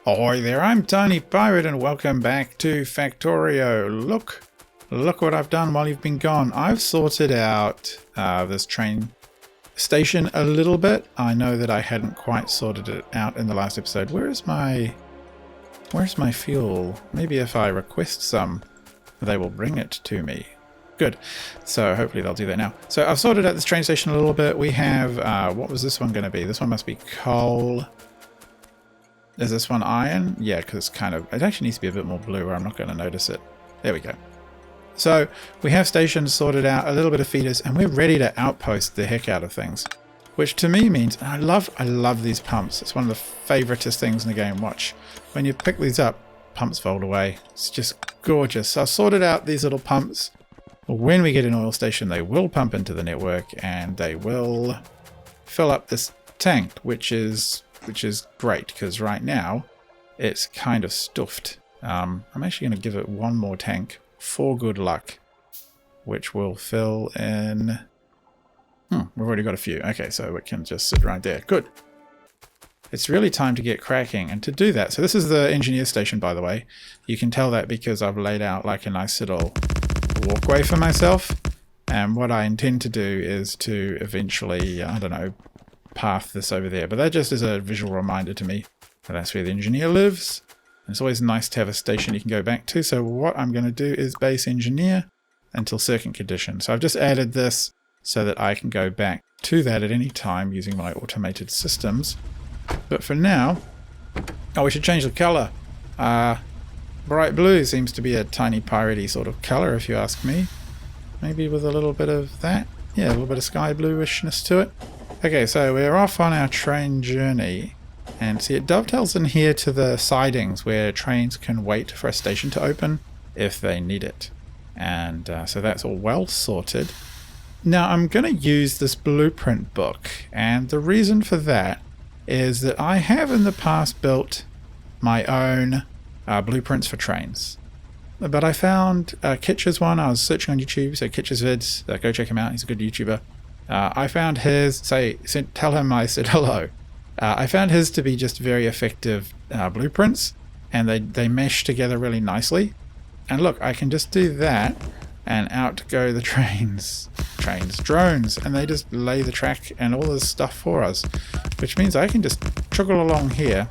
Ahoy there, I'm Tiny Pirate and welcome back to Factorio. Look what I've done while you've been gone. I've sorted out this train station a little bit. I know that I hadn't quite sorted it out in the last episode. Where's my fuel? Maybe if I request some, they will bring it to me. Good. So hopefully they'll do that now. So I've sorted out this train station a little bit. We have, what was this one going to be? This one must be coal. Is this one iron? Yeah, because it actually needs to be a bit more blue or I'm not going to notice it. There we go. So we have stations sorted out, a little bit of feeders, and we're ready to outpost the heck out of things. Which to me means, I love these pumps. It's one of the favoritist things in the game. Watch. When you pick these up, pumps fold away. It's just gorgeous. So I've sorted out these little pumps. When we get an oil station, they will pump into the network and they will fill up this tank, which is great because right now it's kind of stuffed. I'm actually going to give it one more tank for good luck, which will fill in. We've already got a few. Okay, so it can just sit right there. Good. It's really time to get cracking, and to do that, so this is the engineer station, by the way. You can tell that because I've laid out like a nice little walkway for myself, and what I intend to do is to eventually, I don't know, path this over there, but that just is a visual reminder to me that that's where the engineer lives. And it's always nice to have a station you can go back to. So what I'm going to do is base engineer until certain condition. So I've just added this so that I can go back to that at any time using my automated systems. But for now, we should change the color. Bright blue seems to be a tiny piratey sort of color, if you ask me. Maybe with a little bit of that. Yeah, a little bit of sky bluishness to it. Okay, so we're off on our train journey, and see it dovetails in here to the sidings where trains can wait for a station to open if they need it. And so that's all well sorted. Now I'm going to use this blueprint book, and the reason for that is that I have in the past built my own blueprints for trains. But I found Kitch's one. I was searching on YouTube, so Kitch's vids, go check him out, he's a good YouTuber. I found his, tell him I said hello. I found his to be just very effective blueprints, and they mesh together really nicely. And look, I can just do that, and out go the drones, and they just lay the track and all this stuff for us, which means I can just trickle along here.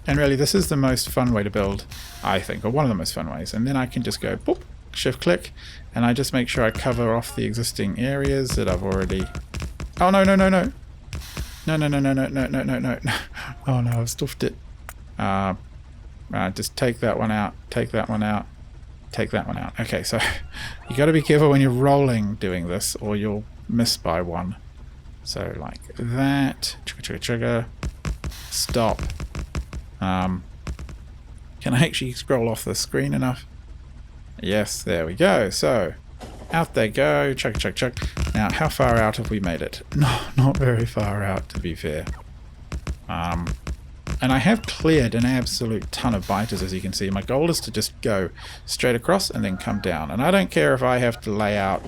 And really, this is the most fun way to build, I think, or one of the most fun ways. And then I can just go, boop, shift click, and I just make sure I cover off the existing areas that I've already... Oh, no. No. Oh, no, I've stuffed it. Just take that one out, take that one out, take that one out. Okay, so you got to be careful when you're rolling doing this, or you'll miss by one. So like that, trigger, stop. Can I actually scroll off the screen enough? Yes, there we go. So, out they go. Chuck. Now, how far out have we made it? No, not very far out, to be fair. And I have cleared an absolute ton of biters, as you can see. My goal is to just go straight across and then come down. And I don't care if I have to lay out,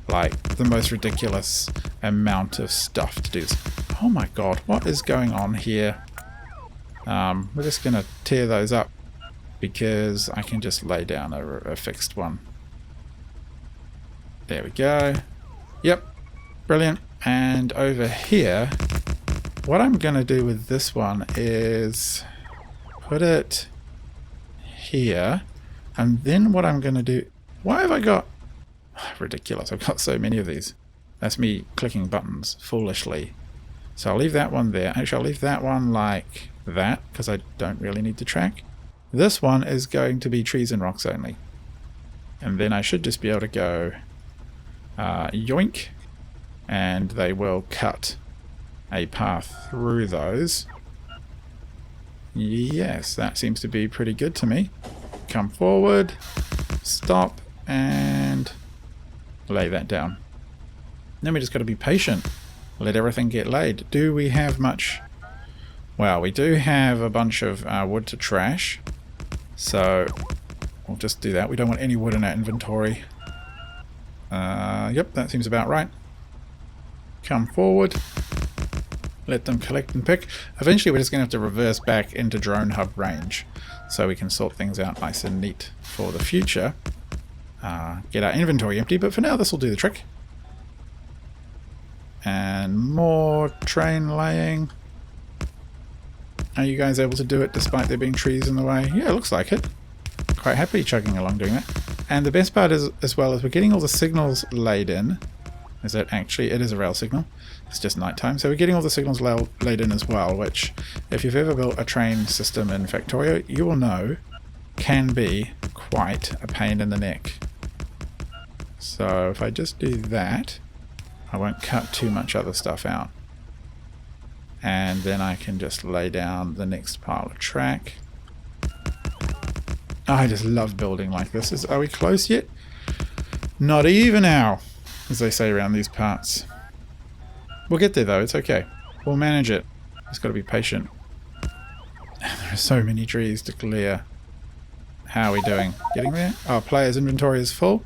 like, the most ridiculous amount of stuff to do this. Oh my god, what is going on here? We're just going to tear those up, because I can just lay down a fixed one. There we go. Yep, brilliant. And over here, what I'm going to do with this one is put it here, and then what I'm going to do... Why have I got... ridiculous, I've got so many of these. That's me clicking buttons foolishly. So I'll leave that one there. Actually, I'll leave that one like that, because I don't really need the track. This one is going to be trees and rocks only. And then I should just be able to go yoink, and they will cut a path through those. Yes, that seems to be pretty good to me. Come forward, stop, and lay that down. Then we just got to be patient. Let everything get laid. Do we have much? Well, we do have a bunch of wood to trash. So we'll just do that. We don't want any wood in our inventory. Yep, that seems about right. Come forward. Let them collect and pick. Eventually we're just going to have to reverse back into drone hub range so we can sort things out nice and neat for the future. Get our inventory empty, but for now this will do the trick. And more train laying. Are you guys able to do it despite there being trees in the way? Yeah, it looks like it. Quite happy chugging along doing that. And the best part is, as well, is we're getting all the signals laid in. Is it actually? It is a rail signal. It's just nighttime. So we're getting all the signals laid in as well, which, if you've ever built a train system in Factorio, you will know can be quite a pain in the neck. So if I just do that, I won't cut too much other stuff out. And then I can just lay down the next pile of track. I just love building like this. Are we close yet? Not even now, as they say around these parts. We'll get there though, it's okay. We'll manage it. Just gotta be patient. There are so many trees to clear. How are we doing? Getting there? Our player's inventory is full.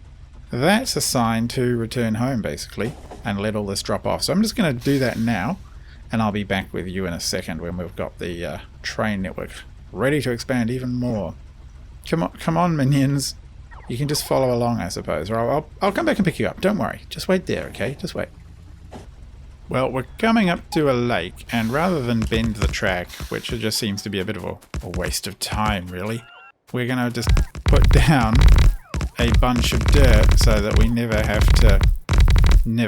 That's a sign to return home, basically, and let all this drop off. So I'm just going to do that now, and I'll be back with you in a second when we've got the train network ready to expand even more. Come on, minions. You can just follow along, I suppose, or I'll come back and pick you up. Don't worry. Just wait there, okay? Just wait. Well, we're coming up to a lake, and rather than bend the track, which just seems to be a bit of a waste of time, really, we're going to just put down a bunch of dirt so that we never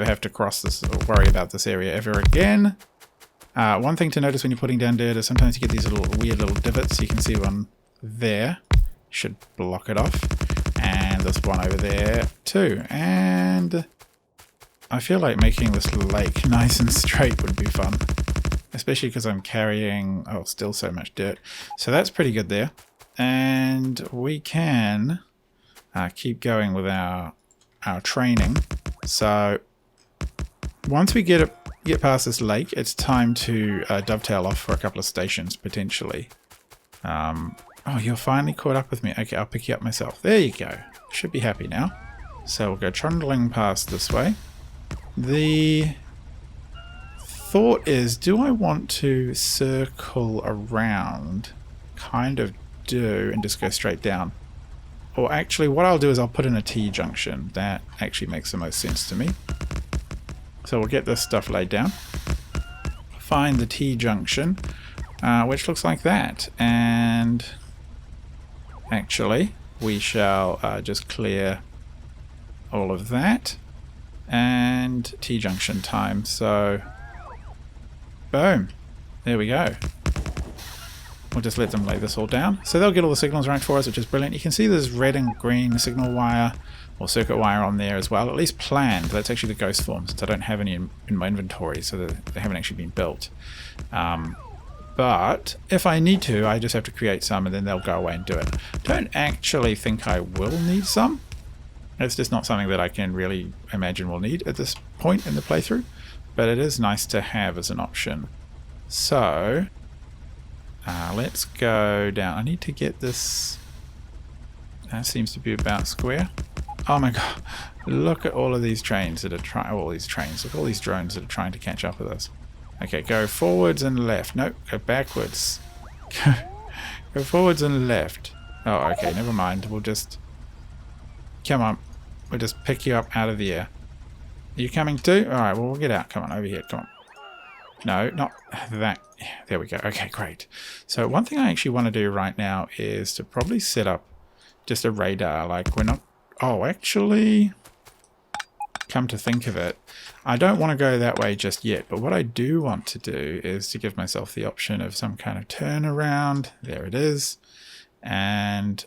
have to cross this or worry about this area ever again. One thing to notice when you're putting down dirt is sometimes you get these weird little divots. You can see one there. Should block it off. And this one over there too. And I feel like making this lake nice and straight would be fun. Especially because I'm carrying, still so much dirt. So that's pretty good there. And we can keep going with our training. So once we get past this lake, it's time to dovetail off for a couple of stations potentially. Oh, you're finally caught up with me. Okay, I'll pick you up myself. There you go. Should be happy now. So we'll go trundling past this way. The thought is, do I want to circle around? Kind of do, and just go straight down. Or actually, what I'll do is I'll put in a T-junction. That actually makes the most sense to me. So we'll get this stuff laid down. Find the T-junction, which looks like that. And actually, we shall just clear all of that. And T-junction time. So, boom. There we go. We'll just let them lay this all down. So they'll get all the signals right for us, which is brilliant. You can see there's red and green signal wire or circuit wire on there as well, at least planned. That's actually the ghost form, since I don't have any in my inventory, so they haven't actually been built. But if I need to, I just have to create some and then they'll go away and do it. Don't actually think I will need some. It's just not something that I can really imagine we'll need at this point in the playthrough, but it is nice to have as an option. So let's go down. I need to get this. That seems to be about square. Oh my god! Look at all of these trains that are trying. All these trains. Look at all these drones that are trying to catch up with us. Okay, go forwards and left. Nope, go backwards. Go forwards and left. Oh, okay. Never mind. We'll just come on. We'll just pick you up out of the air. Are you coming too? All right. Well, we'll get out. Come on, over here. Come on. No, not that. There we go. Okay, great. So one thing I actually want to do right now is to probably set up just a radar. Like we're not... Oh, actually, come to think of it, I don't want to go that way just yet. But what I do want to do is to give myself the option of some kind of turnaround. There it is. And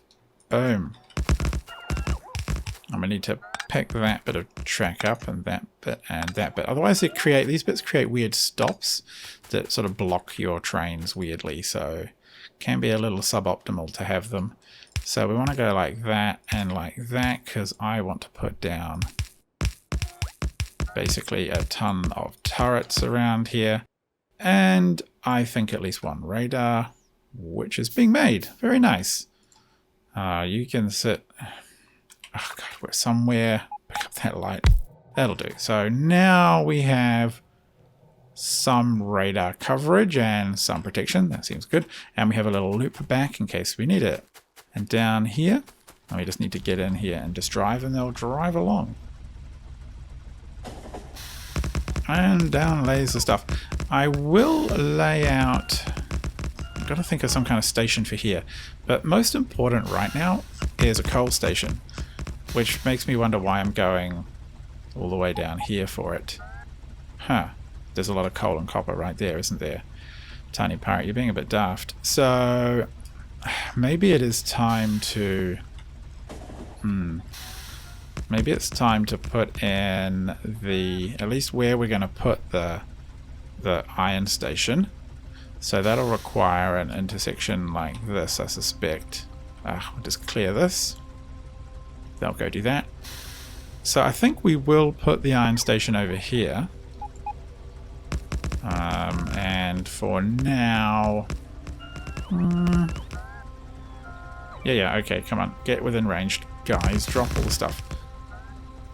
boom. I'm going to need to pick that bit of track up and that bit and that bit. Otherwise, these bits create weird stops that sort of block your trains weirdly. So it can be a little suboptimal to have them. So we want to go like that and like that because I want to put down basically a ton of turrets around here. And I think at least one radar, which is being made. Very nice. You can sit... Oh god, we're somewhere. Pick up that light. That'll do. So now we have some radar coverage and some protection. That seems good. And we have a little loop back in case we need it. And down here, we just need to get in here and just drive, and they'll drive along. And down lays the stuff. I will lay out... I've got to think of some kind of station for here. But most important right now is a coal station, which makes me wonder why I'm going all the way down here for it. Huh. There's a lot of coal and copper right there, isn't there? Tiny Pirate, you're being a bit daft. So maybe it is time to... Maybe it's time to put in the... At least where we're going to put the iron station. So that'll require an intersection like this, I suspect. We'll just clear this. They'll go do that. So I think we will put the iron station over here. And for now... Yeah, okay, come on. Get within range, guys. Drop all the stuff.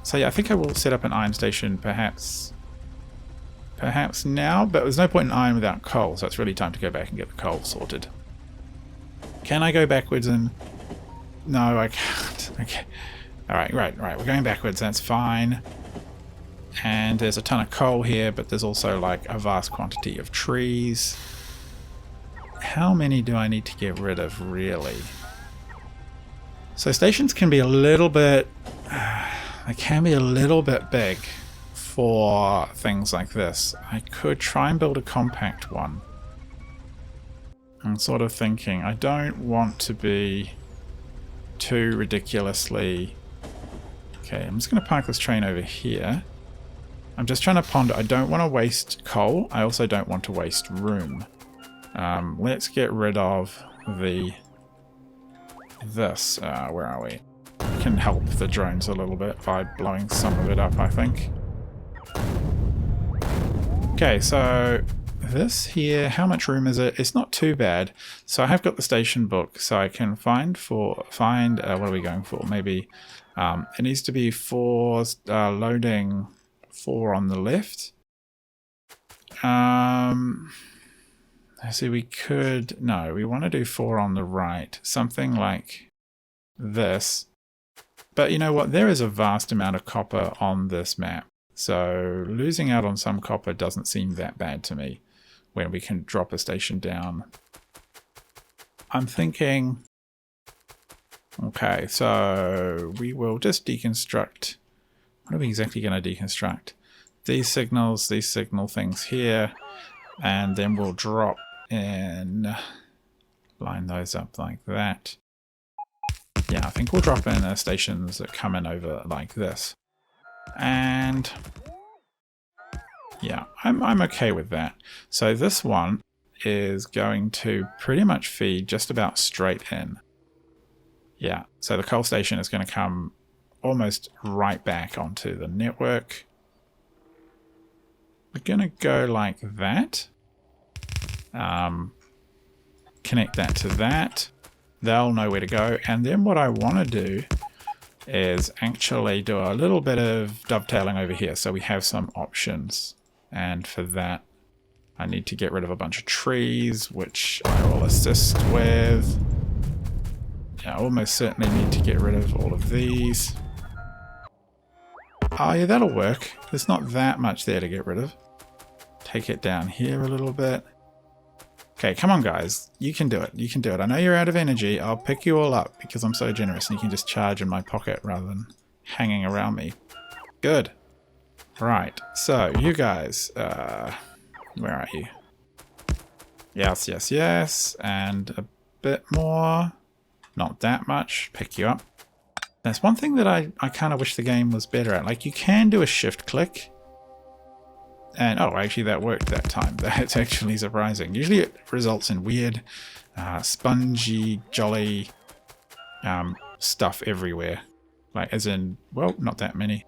So yeah, I think I will set up an iron station perhaps now, but there's no point in iron without coal, so it's really time to go back and get the coal sorted. Can I go backwards and... No, I can't. Okay. Alright, right. We're going backwards, that's fine. And there's a ton of coal here, but there's also like a vast quantity of trees. How many do I need to get rid of, really? So stations can be a little bit... they can be a little bit big for things like this. I could try and build a compact one. I'm sort of thinking, I don't want to be too ridiculously... Okay, I'm just going to park this train over here. I'm just trying to ponder. I don't want to waste coal. I also don't want to waste room. Let's get rid of this. Where are we? We can help the drones a little bit by blowing some of it up, I think. Okay, so this here, how much room is it? It's not too bad. So I have got the station book, so I can find what are we going for? Maybe it needs to be loading 4 on the left. So we could... No, we want to do 4 on the right. Something like this. But you know what? There is a vast amount of copper on this map. So losing out on some copper doesn't seem that bad to me when we can drop a station down. I'm thinking... Okay, so we will just deconstruct. What are we exactly going to deconstruct? These signal things here, and then we'll drop in, line those up like that. Yeah, I think we'll drop in stations that come in over like this. And yeah, I'm okay with that. So this one is going to pretty much feed just about straight in. Yeah, so the coal station is going to come almost right back onto the network. We're going to go like that. Connect that to that. They'll know where to go. And then what I want to do is actually do a little bit of dovetailing over here so we have some options. And for that, I need to get rid of a bunch of trees, which I will assist with. Yeah, I almost certainly need to get rid of all of these. Oh yeah, that'll work. There's not that much there to get rid of. Take it down here a little bit. Okay, come on guys. You can do it. You can do it. I know you're out of energy. I'll pick you all up because I'm so generous and you can just charge in my pocket rather than hanging around me. Good. Right. So, you guys, where are you? Yes, yes, yes. And a bit more. Not that much. Pick you up. That's one thing that I kind of wish the game was better at. Like, you can do a shift click. And, oh, actually that worked that time. That's actually surprising. Usually it results in weird, spongy, jolly stuff everywhere. Like, as in, well, not that many.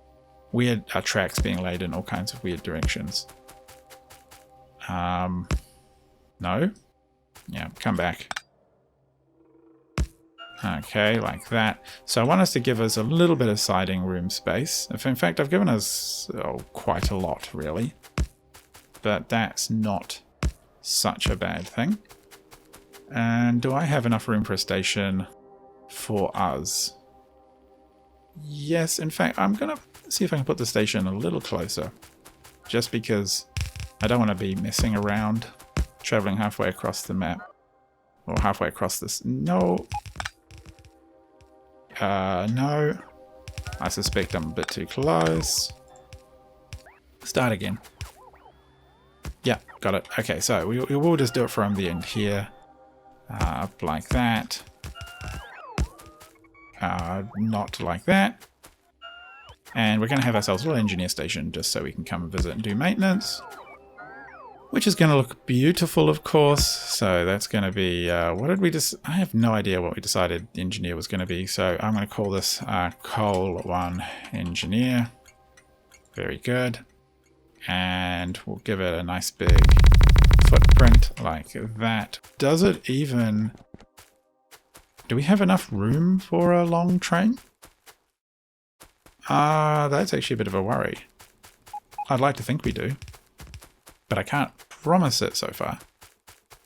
Weird tracks being laid in all kinds of weird directions. No? Yeah, come back. Okay, like that. So I want us to give us a little bit of siding room space. In fact, I've given us quite a lot, really. but that's not such a bad thing. And do I have enough room for a station for us? Yes, in fact, I'm going to see if I can put the station a little closer. Just because I don't want to be messing around, traveling halfway across the map. Or halfway across this. No. No. I suspect I'm a bit too close. Start again. Yeah, got it. Okay, so we will just do it from the end here. Up like that. Not like that. And we're going to have ourselves a little engineer station just so we can come and visit and do maintenance. Which is going to look beautiful, of course. So that's going to be, what did we just, I have no idea what we decided engineer was going to be. So I'm going to call this coal 1 engineer. Very good. And we'll give it a nice big footprint like that. Does it even, do we have enough room for a long train? That's actually a bit of a worry. I'd like to think we do. But I can't promise it so far,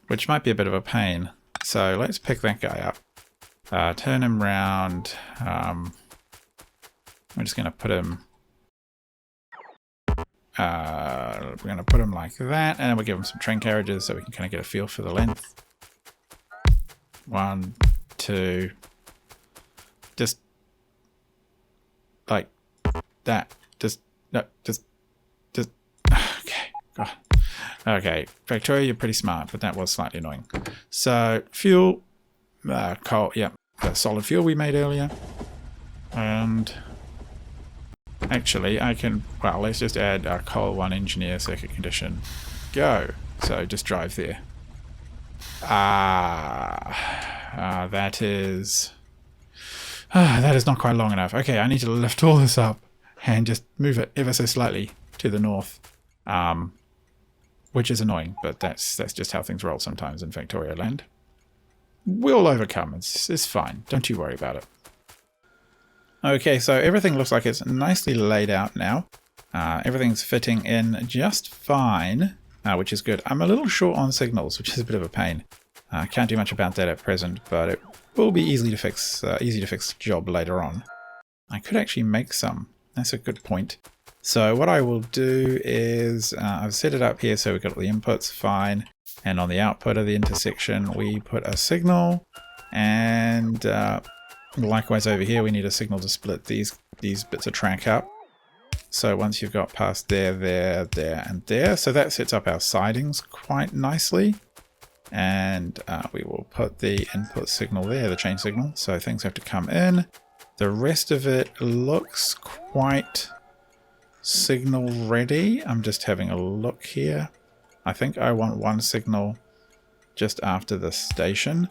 which might be a bit of a pain. So let's pick that guy up, turn him round. I'm just going to put him, we're going to put him like that, and we'll give him some train carriages so we can kind of get a feel for the length. 1, 2, just like that. Okay, God. Okay, Factorio, you're pretty smart, but that was slightly annoying. So, fuel, coal, yeah, the solid fuel we made earlier. And actually, I can, well, let's just add our coal 1 engineer circuit condition. Go. So, just drive there. That is not quite long enough. Okay, I need to lift all this up and just move it ever so slightly to the north. Which is annoying, but that's just how things roll sometimes in Factorio land. We'll overcome. It's fine. Don't you worry about it. Okay, so everything looks like it's nicely laid out now. Everything's fitting in just fine, which is good. I'm a little short on signals, which is a bit of a pain. I can't do much about that at present, but it will be easy to fix job later on. I could actually make some. That's a good point. So what I will do is I've set it up here so we've got the inputs fine, and on the output of the intersection we put a signal, and likewise over here we need a signal to split these bits of track up. So once you've got past there, and there, so that sets up our sidings quite nicely, and we will put the input signal there, the chain signal, so things have to come in. The rest of it looks quite signal ready. I'm just having a look here. I think I want 1 signal just after the station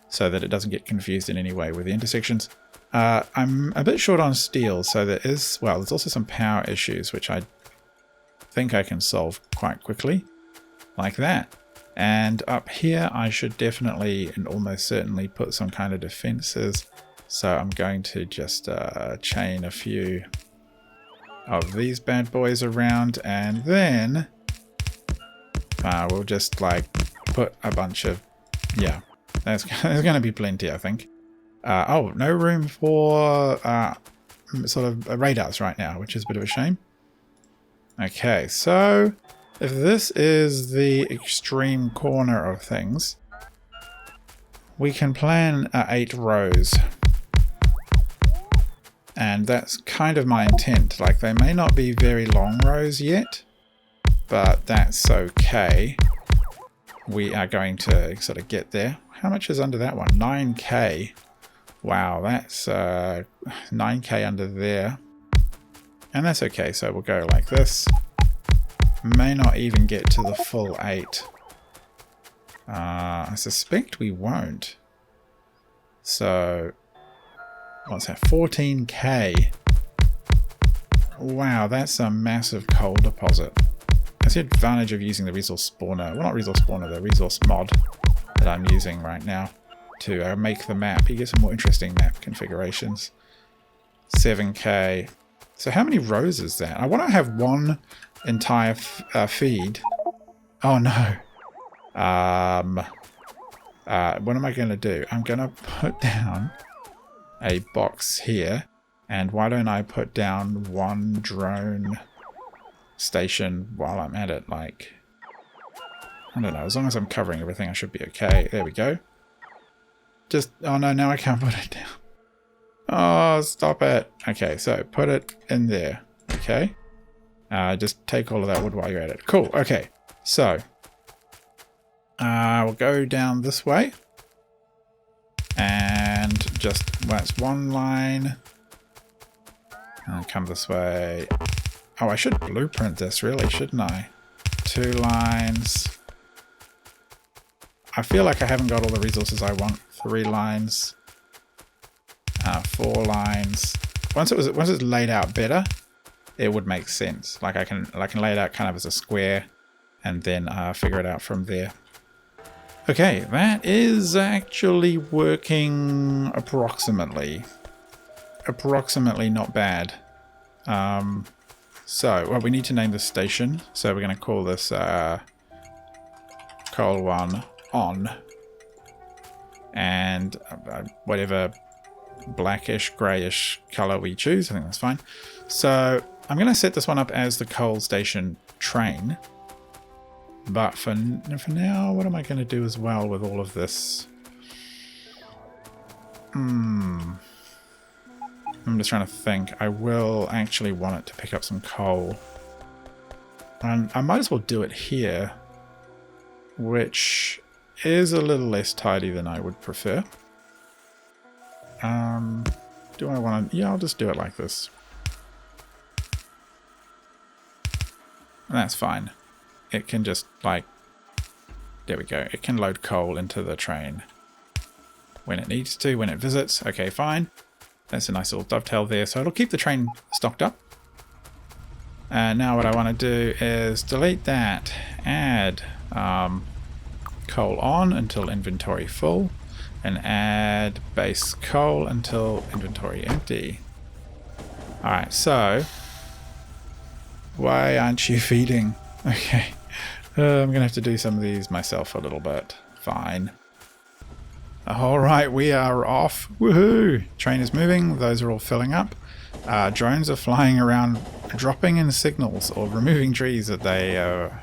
so that it doesn't get confused in any way with the intersections. I'm a bit short on steel, so there's also some power issues which I think I can solve quite quickly, like that. And up here I should definitely and almost certainly put some kind of defenses. So I'm going to just chain a few of these bad boys around, and then we'll just like put a bunch of, yeah, there's going to be plenty, I think. Oh, no room for sort of radars right now, which is a bit of a shame. Okay, so if this is the extreme corner of things, we can plan 8 rows. And that's kind of my intent. Like, they may not be very long rows yet, but that's okay. We are going to sort of get there. How much is under that one? 9k. Wow, that's 9k under there. And that's okay, so we'll go like this. May not even get to the full 8. I suspect we won't. So what's that? 14k. Wow, that's a massive coal deposit. That's the advantage of using the resource spawner. Well, not resource spawner, the resource mod that I'm using right now to make the map. You get some more interesting map configurations. 7k. So how many rows is that? I want to have one entire feed Oh no. What am I going to do? I'm going to put down a box here. And why don't I put down one drone station while I'm at it? Like, I don't know. As long as I'm covering everything, I should be okay. There we go. Just, oh no, now I can't put it down. Oh, stop it. Okay, so put it in there. Okay. Just take all of that wood while you're at it. Cool. Okay. So, we'll go down this way. And just, well, it's one line. And come this way. Oh, I should blueprint this, really, shouldn't I? 2 lines. I feel like I haven't got all the resources I want. 3 lines. 4 lines. Once it's laid out better, it would make sense. Like I can lay it out kind of as a square, and then figure it out from there. Okay, that is actually working approximately. Approximately not bad. So, well, we need to name the station. So we're going to call this coal 1 on. And whatever blackish, grayish color we choose, I think that's fine. So I'm going to set this one up as the coal station train. But for now, what am I going to do as well with all of this? I'm just trying to think. I will actually want it to pick up some coal. And I might as well do it here, which is a little less tidy than I would prefer. Do I want to... Yeah, I'll just do it like this. That's fine. It can just, like... There we go. It can load coal into the train when it needs to, when it visits. Okay, fine. That's a nice little dovetail there. So it'll keep the train stocked up. And now what I want to do is delete that. Add coal on until inventory full. And add base coal until inventory empty. Alright, so... Why aren't you feeding? Okay. I'm going to have to do some of these myself a little bit. Fine. Alright, we are off. Woohoo! Train is moving. Those are all filling up. Drones are flying around, dropping in signals or removing trees that they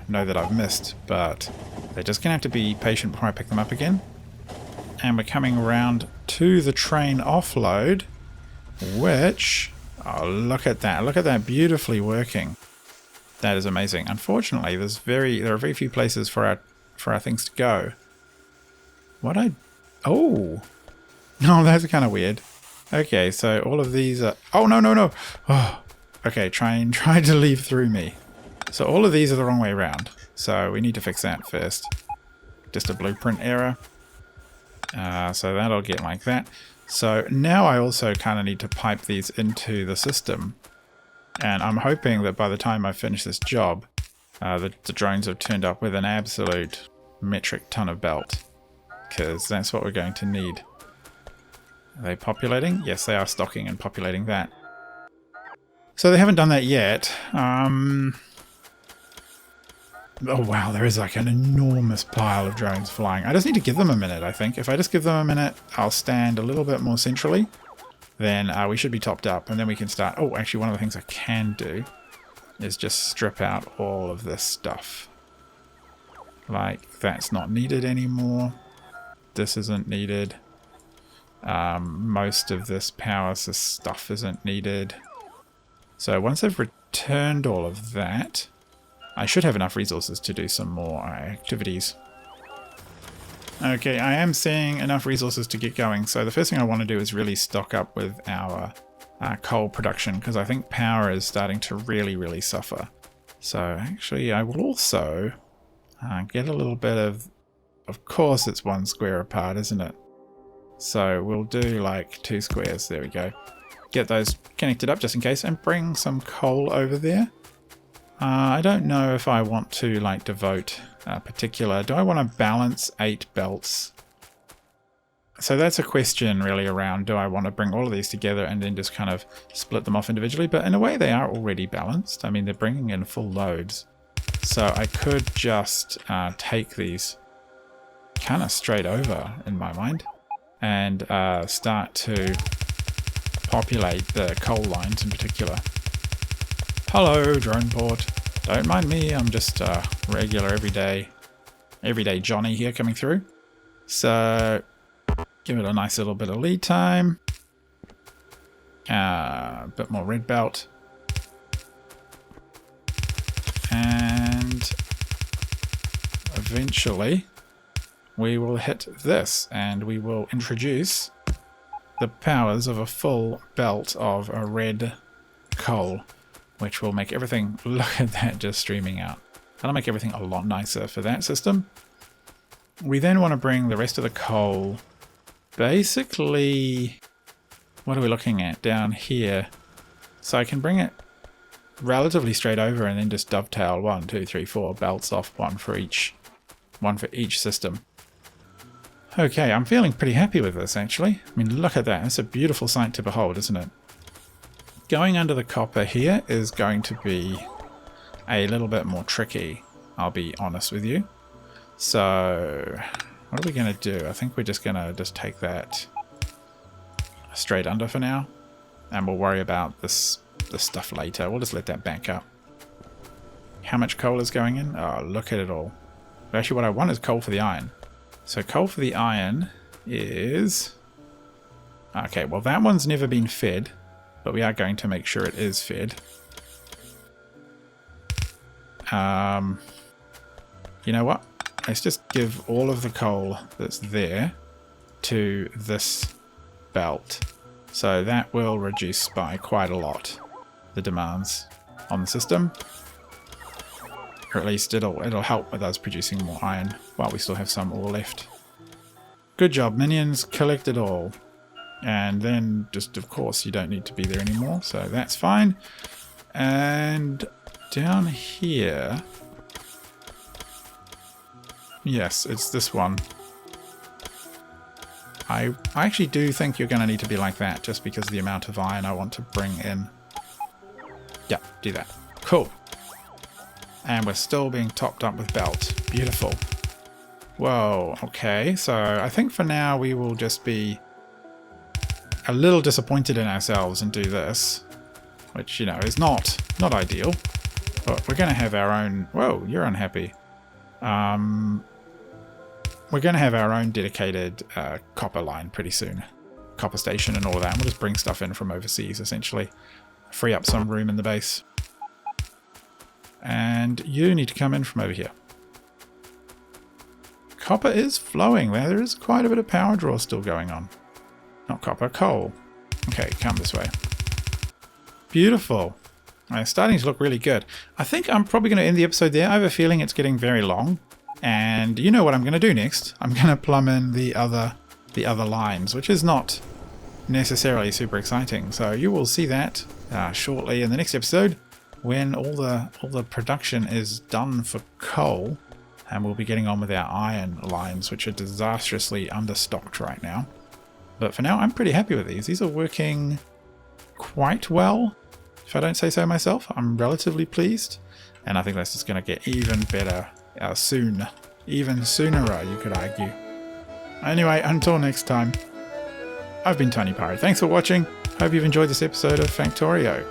know that I've missed. But they're just going to have to be patient before I pick them up again. And we're coming around to the train offload, which... Oh, look at that. Look at that beautifully working. That is amazing. Unfortunately, there are very few places for our things to go. Oh! No, that's kind of weird. Okay, so all of these are... Oh, no. Oh, okay, train tried to leave through me. So all of these are the wrong way around. So we need to fix that first. Just a blueprint error. So that'll get like that. So now I also kind of need to pipe these into the system. And I'm hoping that by the time I finish this job, the drones have turned up with an absolute metric ton of belt. Because that's what we're going to need. Are they populating? Yes, they are stocking and populating that. So they haven't done that yet. Oh wow, there is like an enormous pile of drones flying. I just need to give them a minute, I think. If I just give them a minute, I'll stand a little bit more centrally. Then we should be topped up, and then we can start... Oh, actually, one of the things I can do is just strip out all of this stuff. Like, that's not needed anymore. This isn't needed. Most of this power stuff isn't needed. So once I've returned all of that... I should have enough resources to do some more activities. Okay, I am seeing enough resources to get going. So the first thing I want to do is really stock up with our coal production, because I think power is starting to really suffer. So actually I will also get a little bit of course it's 1 square apart, isn't it? So we'll do like 2 squares, there we go. Get those connected up just in case, and bring some coal over there. I don't know if I want to like devote a particular... Do I want to balance 8 belts? So that's a question really around, do I want to bring all of these together and then just kind of split them off individually? But in a way they are already balanced. I mean, they're bringing in full loads. So I could just take these kind of straight over in my mind and start to populate the coal lines in particular. Hello, drone port. Don't mind me, I'm just a regular everyday Johnny here coming through. So give it a nice little bit of lead time. A bit more red belt. And eventually we will hit this and we will introduce the powers of a full belt of a red coal, which will make everything, look at that, just streaming out. That'll make everything a lot nicer for that system. We then want to bring the rest of the coal, basically, what are we looking at down here? So I can bring it relatively straight over and then just dovetail 1, 2, 3, 4 belts off, one for each system. Okay, I'm feeling pretty happy with this actually. I mean, look at that. It's a beautiful sight to behold, isn't it? Going under the copper here is going to be a little bit more tricky, I'll be honest with you. So what are we going to do? I think we're just going to take that straight under for now, and we'll worry about this stuff later. We'll just let that back up. How much coal is going in? Oh, look at it all. But actually what I want is coal for the iron. So coal for the iron is... Okay, well that one's never been fed, but we are going to make sure it is fed. You know what? Let's just give all of the coal that's there to this belt. So that will reduce by quite a lot the demands on the system. Or at least it'll help with us producing more iron while we still have some ore left. Good job, minions. Collect it all. And then just, of course, you don't need to be there anymore, so that's fine. And down here... Yes, it's this one. I actually do think you're going to need to be like that, just because of the amount of iron I want to bring in. Yeah, do that. Cool. And we're still being topped up with belt. Beautiful. Whoa, okay. So I think for now we will just be a little disappointed in ourselves and do this. Which, you know, is not ideal. But we're going to have our own... Whoa, you're unhappy. We're going to have our own dedicated copper line pretty soon. Copper station and all that. We'll just bring stuff in from overseas, essentially. Free up some room in the base. And you need to come in from over here. Copper is flowing. There is quite a bit of power draw still going on. Not copper, coal. Okay, come this way. Beautiful. It's starting to look really good. I think I'm probably going to end the episode there. I have a feeling it's getting very long. And you know what I'm going to do next. I'm going to plumb in the other lines, which is not necessarily super exciting. So you will see that shortly in the next episode when all the production is done for coal, and we'll be getting on with our iron lines, which are disastrously understocked right now. But for now, I'm pretty happy with these. These are working quite well, if I don't say so myself. I'm relatively pleased, and I think that's just going to get even better soon. Even sooner, you could argue. Anyway, until next time, I've been Tony Pirate. Thanks for watching. Hope you've enjoyed this episode of Factorio.